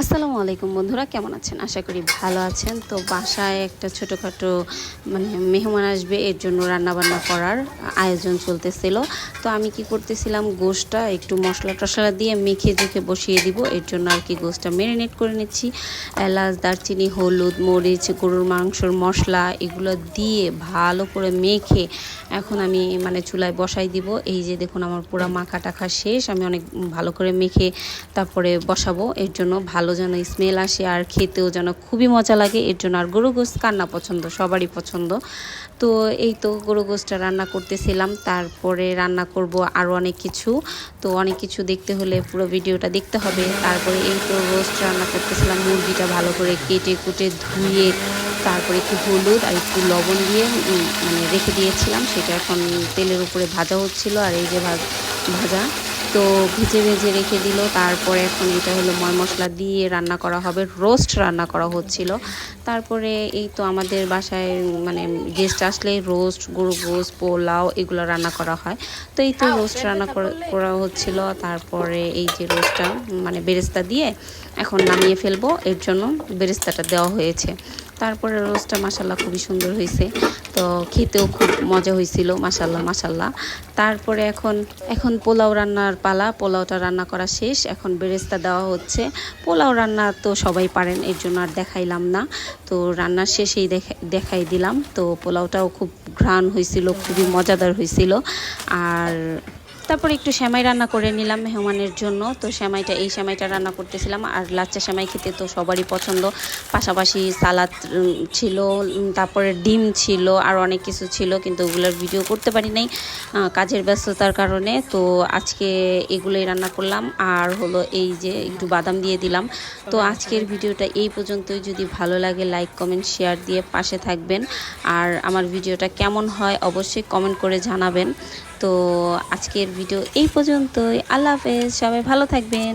আসসালামু আলাইকুম বন্ধুরা, কেমন আছেন? আশা করি ভালো আছেন। তো বাসায় একটা ছোটোখাটো মেহমান আসবে, এর জন্য রান্নাবান্না করার আয়োজন চলতেছিল। তো আমি কি করতেছিলাম, গোশটা একটু মশলা টশলা দিয়ে মেখে জুখে বসিয়ে দিব। এর জন্য আর কি গোশটা ম্যারিনেট করে নিচ্ছি। এলাচ, দারচিনি, হলুদ, মরিচ, গরুর মাংসর মশলা এগুলো দিয়ে ভালো করে মেখে এখন আমি চুলায় বসাই দিব। এই যে দেখুন, আমার পুরো মাখা টাখা শেষ। আমি অনেক ভালো করে মেখে তারপরে বসাবো। এর জন্য ভালো যেন স্মেল আসে আর খেতেও যেন খুবই মজা লাগে। এর জন্য আর গরু গোশত কার না পছন্দ, সবারই পছন্দ। তো এই তো গরু গোশতটা রান্না করতেছিলাম, তারপরে রান্না করব আরও অনেক কিছু। তো অনেক কিছু দেখতে হলে পুরো ভিডিওটা দেখতে হবে। তারপরে এই তো রোস্ট রান্না করতেছিলাম, মুরগিটা ভালো করে কেটে কুটে ধুয়ে তারপরে একটু হলুদ আর একটু লবণ দিয়ে রেখে দিয়েছিলাম। সেটা এখন তেলের উপরে ভাজা হচ্ছিল। আর এই যে ভাজা তো ভেজে ভেজে রেখে দিল। তারপরে এখন এটা হলো ময় মশলা দিয়ে রান্না করা হবে, রোস্ট রান্না করা হচ্ছিল। তারপরে এই তো আমাদের বাসায় গেস্ট আসলে রোস্ট, গরু গোশত, পোলাও এগুলো রান্না করা হয়। তো এই তো রোস্ট রান্না করা হচ্ছিল। তারপরে এই যে রোস্টটা বেরেস্তা দিয়ে এখন নামিয়ে ফেলবো, এর জন্য বেরেস্তাটা দেওয়া হয়েছে। তারপরে রোস্টটা মাশাল্লাহ খুবই সুন্দর হয়েছে। তো খেতেও খুব মজা হয়েছিল, মাশাল্লাহ মাশাল্লাহ। তারপরে এখন পোলাও রান্নার পালা। পোলাওটা রান্না করা শেষ, এখন বেরেস্তা দেওয়া হচ্ছে। পোলাও রান্না তো সবাই পারেন, এর জন্য আর দেখাইলাম না। তো রান্নার শেষেই দেখাই দিলাম। তো পোলাওটাও খুব ঘ্রাণ হয়েছিল, খুবই মজাদার হয়েছিল। আর তারপর একটু সেমাই রান্না করে নিলাম মেহমানের জন্য। তো এই সেমাইটা রান্না করতেছিলাম। আর লাচ্চা সেমাই খেতে তো সবারই পছন্দ। পাশাপাশি সালাদ ছিল, তারপরে ডিম ছিল, আর অনেক কিছু ছিল, কিন্তু ওগুলোর ভিডিও করতে পারি নাই কাজের ব্যস্ততার কারণে। তো আজকে এগুলোই রান্না করলাম। আর হলো এই যে একটু বাদাম দিয়ে দিলাম। তো আজকের ভিডিওটা এই পর্যন্তই। যদি ভালো লাগে লাইক কমেন্ট শেয়ার দিয়ে পাশে থাকবেন। আর আমার ভিডিওটা কেমন হয় অবশ্যই কমেন্ট করে জানাবেন। তো আজকের ভিডিও এই পর্যন্তই। আল্লাহ হাফেজ, সবাই ভালো থাকবেন।